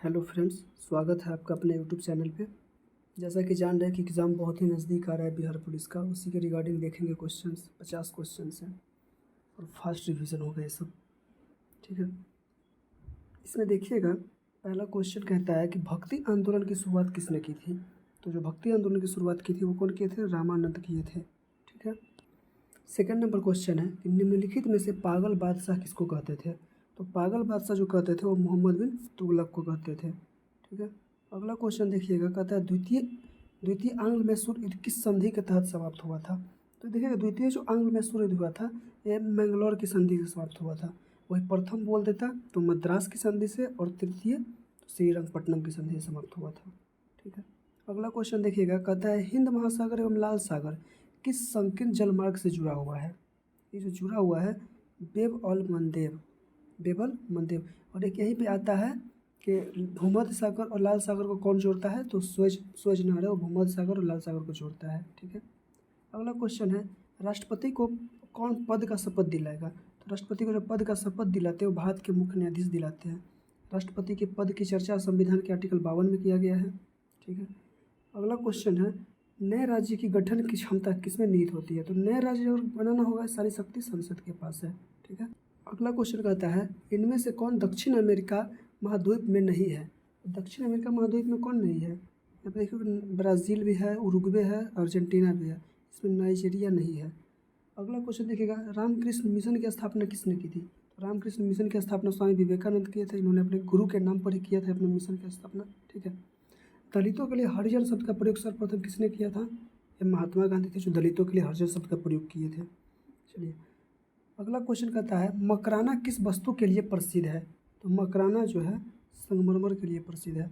Hello friends, स्वागत है आपका अपने यूट्यूब चैनल पे। जैसा कि जान रहे हैं कि एग्ज़ाम बहुत ही नज़दीक आ रहा है बिहार पुलिस का, उसी के रिगार्डिंग देखेंगे क्वेश्चंस। 50 क्वेश्चंस हैं और फास्ट रिवीजन होगा ये सब। ठीक है, इसमें देखिएगा, पहला क्वेश्चन कहता है कि भक्ति आंदोलन की शुरुआत किसने की थी। तो जो भक्ति आंदोलन की शुरुआत की थी वो कौन किए थे? रामानंद किए थे। ठीक है, सेकंड नंबर क्वेश्चन है कि निम्नलिखित में से पागल बादशाह किसको कहते थे। तो पागल बादशाह जो कहते थे वो मोहम्मद बिन तुगलक को कहते थे। ठीक है, अगला क्वेश्चन देखिएगा, कहता है द्वितीय द्वितीय आंग्ल मैसूर युद्ध किस संधि के तहत समाप्त हुआ था। तो देखिएगा, द्वितीय जो आंग्ल मैसूर युद्ध हुआ था ये मैंगलोर की संधि से समाप्त हुआ था। वही प्रथम बोल देता तो मद्रास की संधि से, और तृतीय तो श्रीरंगपट्टनम की संधि से समाप्त हुआ था। ठीक है, अगला क्वेश्चन देखिएगा, कहता है हिंद महासागर एवं लाल सागर किस संकीर्ण जलमार्ग से जुड़ा हुआ है। ये जो जुड़ा हुआ है बेबल मंदेव। और एक यहीं पे आता है कि भूमध्य सागर और लाल सागर को कौन जोड़ता है। तो स्वेज नहर है वो भूमध्य सागर और लाल सागर को जोड़ता है। ठीक है, अगला क्वेश्चन है, राष्ट्रपति को कौन पद का शपथ दिलाएगा। तो राष्ट्रपति को जो पद का शपथ दिलाते हैं वो भारत के मुख्य न्यायाधीश दिलाते हैं। राष्ट्रपति के पद की चर्चा संविधान के आर्टिकल 52 में किया गया है। ठीक है, अगला क्वेश्चन है, नए राज्य की गठन की क्षमता किसमें निहित होती है। तो नए राज्य और बनाना होगा, सारी शक्ति संसद के पास है। ठीक है, अगला क्वेश्चन कहता है इनमें से कौन दक्षिण अमेरिका महाद्वीप में नहीं है। दक्षिण अमेरिका महाद्वीप में कौन नहीं है। यहाँ पे देखिए, ब्राज़ील भी है, उरुग्वे है, अर्जेंटीना भी है, इसमें नाइजीरिया नहीं है। अगला क्वेश्चन देखिएगा, रामकृष्ण मिशन की स्थापना किसने की थी। तो रामकृष्ण मिशन की स्थापना स्वामी विवेकानंद किए थे। इन्होंने अपने गुरु के नाम पर ही किया था अपने मिशन की स्थापना। ठीक है, दलितों के लिए हरिजन शब्द का प्रयोग सर्वप्रथम किसने किया था। ये महात्मा गांधी थे जो दलितों के लिए हरिजन शब्द का प्रयोग किए थे। चलिए, अगला क्वेश्चन कहता है मकराना किस वस्तु के लिए प्रसिद्ध है। तो मकराना जो है संगमरमर के लिए प्रसिद्ध है।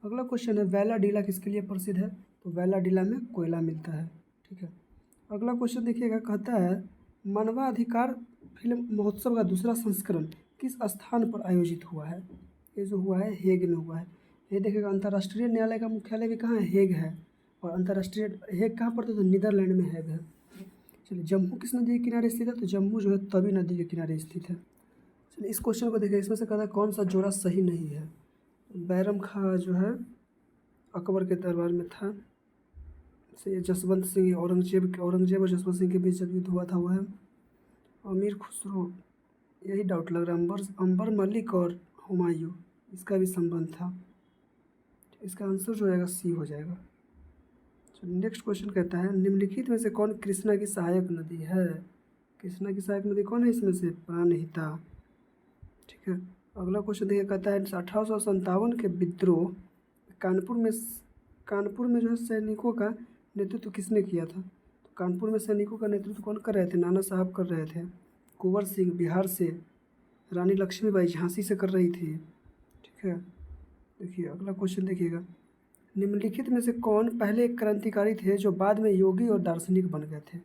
अगला क्वेश्चन है वैला डीला किसके लिए प्रसिद्ध है। तो वैला डीला में कोयला मिलता है। ठीक है, अगला क्वेश्चन देखिएगा, कहता है मानवाधिकार फिल्म महोत्सव का दूसरा संस्करण किस स्थान पर आयोजित हुआ है। ये जो हुआ है हेग में हुआ है। ये देखिएगा, अंतर्राष्ट्रीय न्यायालय का मुख्यालय भी कहाँ है, हेग है। और अंतर्राष्ट्रीय हेग कहाँ पर, तो नीदरलैंड में हेग है। चलिए, जम्मू किस नदी के किनारे स्थित है। तो जम्मू जो है तवी नदी के किनारे स्थित है। चलिए, इस क्वेश्चन को देखिए, इसमें से कहता है कौन सा जोड़ा सही नहीं है। बैरम खां जो है अकबर के दरबार में था। से जसवंत सिंह औरंगजेब और जसवंत सिंह के बीच जब युद्ध हुआ था वो है। अमीर खुसरो, यही डाउट लग रहा है। अंबर मलिक और हुमायूं, इसका भी संबंध था। इसका आंसर जो आएगा सी हो जाएगा। चलिए, नेक्स्ट क्वेश्चन कहता है निम्नलिखित में से कौन कृष्णा की सहायक नदी है। कृष्णा की सहायक नदी कौन है इसमें से, प्राणहिता। ठीक है, अगला क्वेश्चन देखिए, कहता है 1857 के विद्रोह कानपुर में जो है सैनिकों का नेतृत्व किसने किया था। तो कानपुर में सैनिकों का नेतृत्व कौन कर रहे थे, नाना साहब कर रहे थे। कुंवर सिंह बिहार से, रानी लक्ष्मीबाई झांसी से कर रही थी। ठीक है, देखिए अगला क्वेश्चन देखिएगा, निम्नलिखित में से कौन पहले एक क्रांतिकारी थे जो बाद में योगी और दार्शनिक बन गए थे।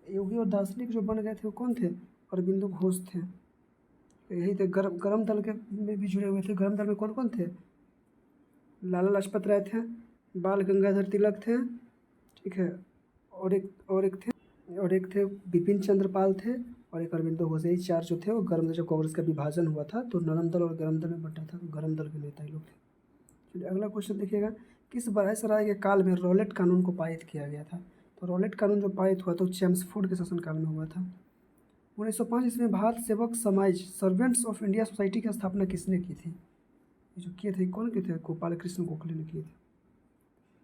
योगी और दार्शनिक जो बन गए थे वो कौन थे, अरविंदो घोष थे। यही थे। गरम दल के में भी जुड़े हुए थे। गरम दल में कौन कौन थे, लाला लाजपत राय थे, बाल गंगाधर तिलक थे। ठीक है, और एक थे बिपिन चंद्र पाल थे, और एक अरविंदो घोष। यही चार जो थे वो गरम दल, जब कांग्रेस का विभाजन हुआ था तो नरम दल और गरम दल में बंटा था, तो गरम दल के नेता ही लोग थे। चलिए, अगला क्वेश्चन देखिएगा, किस वायसराय के काल में रॉलेट कानून को पारित किया गया था। तो रॉलेट कानून जो पारित हुआ तो चेम्सफोर्ड के शासनकाल में हुआ था। 1905 ईस्वी में भारत सेवक समाज सर्वेंट्स ऑफ इंडिया सोसाइटी की स्थापना किसने की थी। ये जो किए थे कौन किए थे, गोपाल कृष्ण गोखले ने किए थे।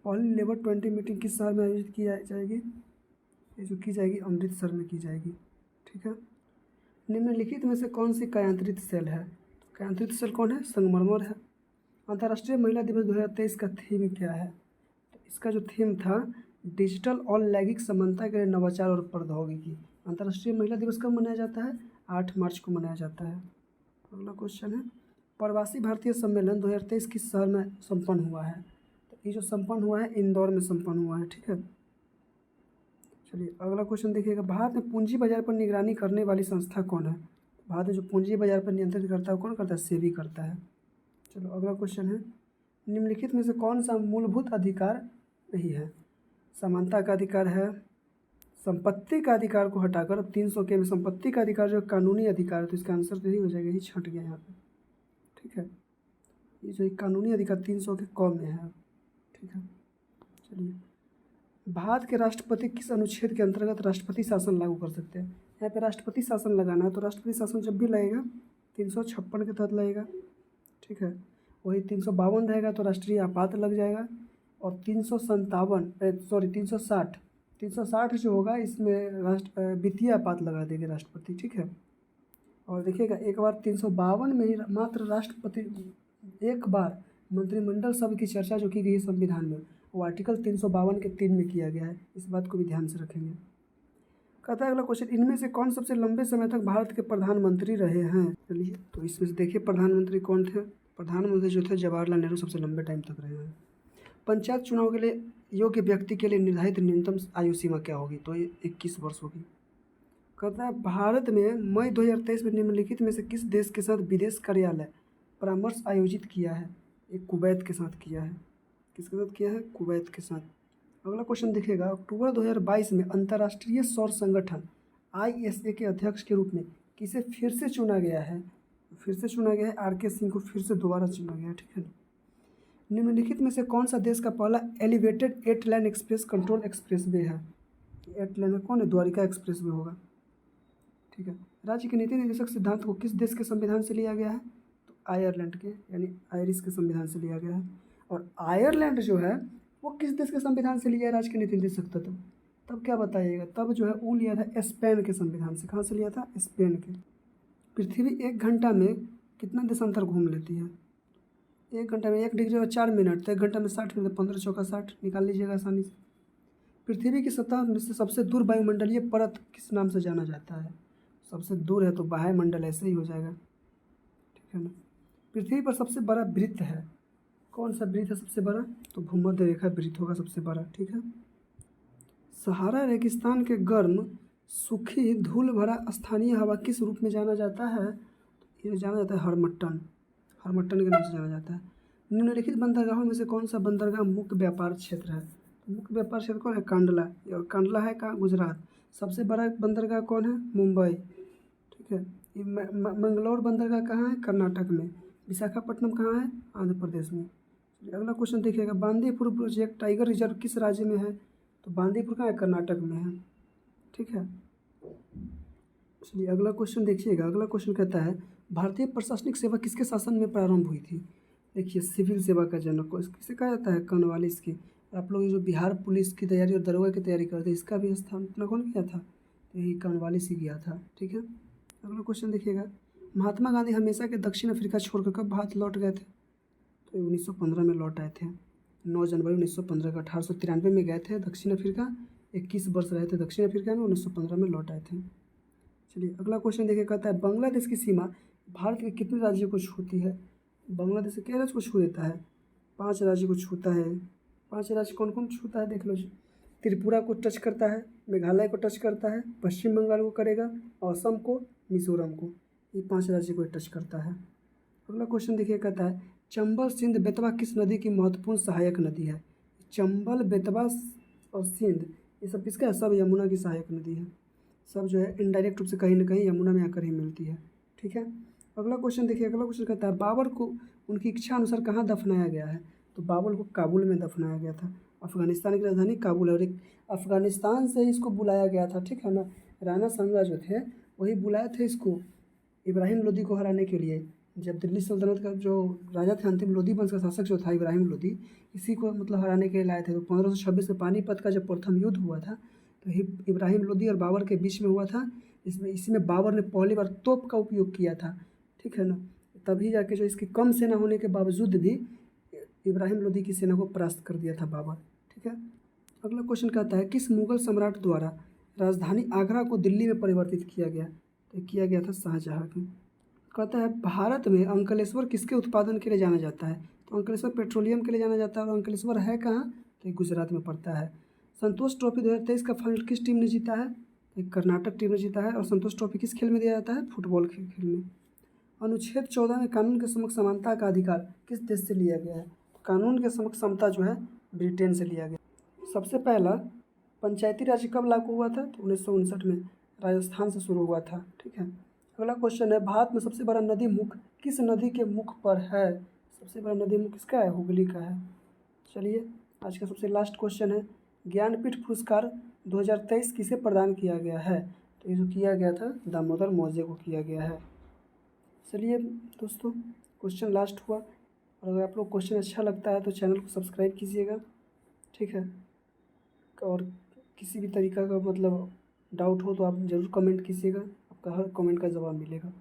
पहली लेबर 20 मीटिंग किस शहर में आयोजित की जाएगी। ये जो की जाएगी अमृतसर में की जाएगी। ठीक है, निम्नलिखित में से कौन सी कायांतरित सेल है। तो कायांतरित सेल कौन है, संगमरमर है। अंतर्राष्ट्रीय महिला दिवस 2023 का थीम क्या है। तो इसका जो थीम था डिजिटल और लैंगिक समानता के लिए नवाचार और प्रौद्योगिकी। अंतर्राष्ट्रीय महिला दिवस कब मनाया जाता है, 8 मार्च को मनाया जाता है। अगला क्वेश्चन है प्रवासी भारतीय सम्मेलन 2023 किस शहर में संपन्न हुआ है। तो ये जो संपन्न हुआ है इंदौर में संपन्न हुआ है। ठीक है, चलिए अगला क्वेश्चन देखिएगा, भारत में पूंजी बाजार पर निगरानी करने वाली संस्था कौन है। भारत में जो पूंजी बाजार पर नियंत्रित करता है कौन करता है, सेबी करता है। चलो, अगला क्वेश्चन है निम्नलिखित में से कौन सा मूलभूत अधिकार नहीं है। समानता का अधिकार है। संपत्ति का अधिकार को हटाकर अब 300 के में संपत्ति का अधिकार जो कानूनी अधिकार है, तो इसका आंसर तो यही हो जाएगा, यही छट गया यहाँ पे। ठीक है, ये जो कानूनी अधिकार 300 के कम में है, ठीक है। चलिए, भारत के राष्ट्रपति किस अनुच्छेद के अंतर्गत राष्ट्रपति शासन लागू कर सकते हैं? यहाँ पे राष्ट्रपति शासन लगाना है तो राष्ट्रपति शासन जब भी लगेगा 356 के तहत लगेगा, ठीक है। वही 352 रहेगा तो राष्ट्रीय आपात लग जाएगा, और 360 जो होगा इसमें वित्तीय आपात लगा देंगे राष्ट्रपति, ठीक है। और देखिएगा एक बार 352 में ही मात्र राष्ट्रपति, एक बार मंत्रिमंडल शब्द की चर्चा जो की गई है संविधान में वो आर्टिकल 352 के 3 में किया गया है, इस बात को भी ध्यान से रखेंगे। कहता है अगला क्वेश्चन, इनमें से कौन सबसे लंबे समय तक भारत के प्रधानमंत्री रहे हैं? चलिए, तो इसमें से देखिए प्रधानमंत्री कौन थे। प्रधानमंत्री जो थे जवाहरलाल नेहरू सबसे लंबे टाइम तक रहे हैं। पंचायत चुनाव के लिए योग्य व्यक्ति के लिए निर्धारित न्यूनतम आयु सीमा क्या होगी? तो ये 21 वर्ष होगी। कहता है भारत में मई 2023 में निम्नलिखित में से किस देश के साथ विदेश कार्यालय परामर्श आयोजित किया है? एक कुवैत के साथ किया है। किसके साथ किया है? कुवैत के साथ। अगला क्वेश्चन देखिएगा, अक्टूबर 2022 में अंतर्राष्ट्रीय सौर संगठन ISA के अध्यक्ष के रूप में किसे फिर से चुना गया है? फिर से चुना गया है RK सिंह को, फिर से दोबारा चुना गया है, ठीक है। निम्नलिखित में से कौन सा देश का पहला एलिवेटेड 8 लेन एक्सप्रेस कंट्रोल एक्सप्रेसवे है? 8 लेन में कौन है? द्वारिका एक्सप्रेसवे होगा, ठीक है। राज्य के नीति निर्देशक सिद्धांत को किस देश के संविधान से लिया गया है? तो आयरलैंड के, यानी आयरिश के संविधान से लिया गया है। और आयरलैंड जो है वो किस देश के संविधान से लिया है राज्य के नीति निर्देशक तत्व? तब क्या बताइएगा? तब जो है वो लिया था स्पेन के संविधान से। कहाँ से लिया था? स्पेन के। पृथ्वी 1 घंटा में कितना देशांतर घूम लेती है? 1 घंटा में 1 डिग्री और 4 मिनट, तो 1 घंटा में 60 मिनट, 15 चौका 60 निकाल लीजिएगा आसानी से। पृथ्वी की सतह में से सबसे दूर वायुमंडलीय परत किस नाम से जाना जाता है? सबसे दूर है तो वायुमंडल ऐसे ही हो जाएगा, ठीक है ना। पृथ्वी पर सबसे बड़ा वृत्त है, कौन सा वृत्त है सबसे बड़ा? तो भूमध्य रेखा वृत्त होगा सबसे बड़ा, ठीक है। सहारा रेगिस्तान के गर्म सूखी धूल भरा स्थानीय हवा किस रूप में जाना जाता है? ये जाना जाता है हरमट्टन, हरमट्टन के नाम से जाना जाता है। निम्नलिखित बंदरगाहों में से कौन सा बंदरगाह मुख्य व्यापार क्षेत्र है? तो मुख्य व्यापार क्षेत्र कौन है? कांडला, और कांडला है कहाँ? गुजरात। सबसे बड़ा बंदरगाह कौन है? मुंबई, ठीक है। ये मंगलौर बंदरगाह कहाँ है? कर्नाटक में। विशाखापट्टनम कहाँ है? आंध्र प्रदेश में। अगला क्वेश्चन देखिएगा, बांदीपुर प्रोजेक्ट टाइगर रिजर्व किस राज्य में है? तो बांदीपुर कहाँ है? कर्नाटक में है, ठीक है। चलिए अगला क्वेश्चन देखिएगा। अगला क्वेश्चन कहता है भारतीय प्रशासनिक सेवा किसके शासन में प्रारंभ हुई थी? देखिए सिविल सेवा का जनक को किसे कहा जाता है? कॉर्नवालिस की। आप लोग जो बिहार पुलिस की तैयारी और दरोगा की तैयारी करते हैं इसका भी स्थापना कौन किया था? तो यही कॉर्नवालिस ही किया था, ठीक है। अगला क्वेश्चन देखिएगा, महात्मा गांधी हमेशा के दक्षिण अफ्रीका छोड़कर कब भारत लौट गए थे? तो 1915 में लौट आए थे, 9 जनवरी 1915 का। 1893 में गए थे दक्षिण अफ्रीका, 21 वर्ष रहे थे दक्षिण अफ्रीका में, 1915 में लौट आए थे। चलिए अगला क्वेश्चन देखिए, कहता है बांग्लादेश की सीमा भारत के कितने राज्यों को छूती है? बांग्लादेश के कितने राज्य को छू देता है? 5 राज्य को छूता है। 5 राज्य कौन कौन छूता है देख लो जी। त्रिपुरा को टच करता है, मेघालय को टच करता है, पश्चिम बंगाल को करेगा, असम को, मिजोरम को, ये 5 राज्य को टच करता है। अगला क्वेश्चन देखिए, कहता है चंबल सिंध बेतवा किस नदी की महत्वपूर्ण सहायक नदी है? चंबल, बेतवा और सिंध ये सब किसका है? सब यमुना की सहायक नदी है। सब जो है इनडायरेक्ट रूप से कहीं ना कहीं यमुना में आकर ही मिलती है, ठीक है। अगला क्वेश्चन देखिए। अगला क्वेश्चन कहता है बाबर को उनकी इच्छा अनुसार कहाँ दफनाया गया है? तो बाबर को काबुल में दफनाया गया था। अफगानिस्तान की राजधानी काबुल है, और एक अफगानिस्तान से इसको बुलाया गया था, ठीक है ना। राणा सांगा जो थे वही बुलाए थे इसको इब्राहिम लोदी को हराने के लिए। जब दिल्ली सल्तनत का जो राजा थे अंतिम लोदी वंश का शासक जो था इब्राहिम लोदी, इसी को मतलब हराने के लिए लाए थे। तो 1526 में पानीपत का जब प्रथम युद्ध हुआ था तो इब्राहिम लोदी और बाबर के बीच में हुआ था। इसी में बाबर ने पहली बार तोप का उपयोग किया था, ठीक है ना। तभी जाके जो इसकी कम सेना होने के बावजूद भी इब्राहिम लोदी की सेना को परास्त कर दिया था बाबर, ठीक है। अगला क्वेश्चन कहता है किस मुगल सम्राट द्वारा राजधानी आगरा को दिल्ली में परिवर्तित किया गया? तो किया गया था शाहजहाँ की। कहता है भारत में अंकलेश्वर किसके उत्पादन के लिए जाना जाता है? तो अंकलेश्वर पेट्रोलियम के लिए जाना जाता है। और अंकलेश्वर है कहाँ? तो ये गुजरात में पड़ता है। संतोष ट्रॉफी 2023 का फाइनल किस टीम ने जीता है? तो कर्नाटक टीम ने जीता है। और संतोष ट्रॉफी किस खेल में दिया जाता है? फुटबॉल खेल में। अनुच्छेद 14 में कानून के समक्ष समानता का अधिकार किस देश से लिया गया है? कानून के समक्ष समता जो है ब्रिटेन से लिया गया। सबसे पहला पंचायती राज कब लागू हुआ था? तो 1959 में राजस्थान से शुरू हुआ था, ठीक है। अगला क्वेश्चन है भारत में सबसे बड़ा नदी मुख किस नदी के मुख पर है? सबसे बड़ा नदी मुख किसका है? हुगली का है। चलिए आज का सबसे लास्ट क्वेश्चन है, ज्ञानपीठ पुरस्कार 2023 किसे प्रदान किया गया है? तो ये जो किया गया था दामोदर मौर्य को किया गया है। चलिए दोस्तों क्वेश्चन लास्ट हुआ, और अगर आप लोग क्वेश्चन अच्छा लगता है तो चैनल को सब्सक्राइब कीजिएगा, ठीक है। और किसी भी तरीका का मतलब डाउट हो तो आप ज़रूर कमेंट कीजिएगा, आपका हर कमेंट का जवाब मिलेगा।